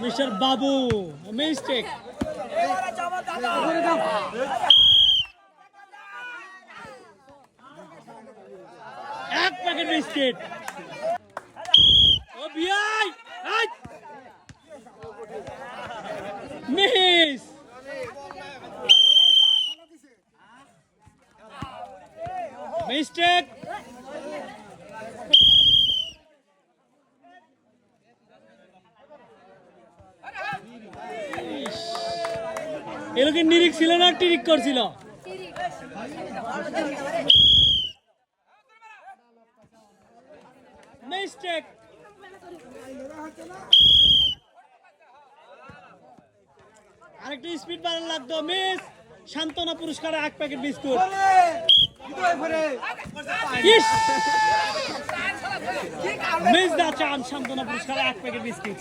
Mister বাবু mistake. এক packet biscuit. ও বিয়াই miss. Mistake. এগুলো কি নিরিক ছিল না টিরিক করছিল? মিস্টেক। আরেকটু স্পিড বাড়ানো লাগতো। মিস। সান্ত্বনা পুরস্কারে এক প্যাকেট বিস্কুট। মিস দা চান সান্ত্বনা পুরস্কারে এক প্যাকেট বিস্কুট।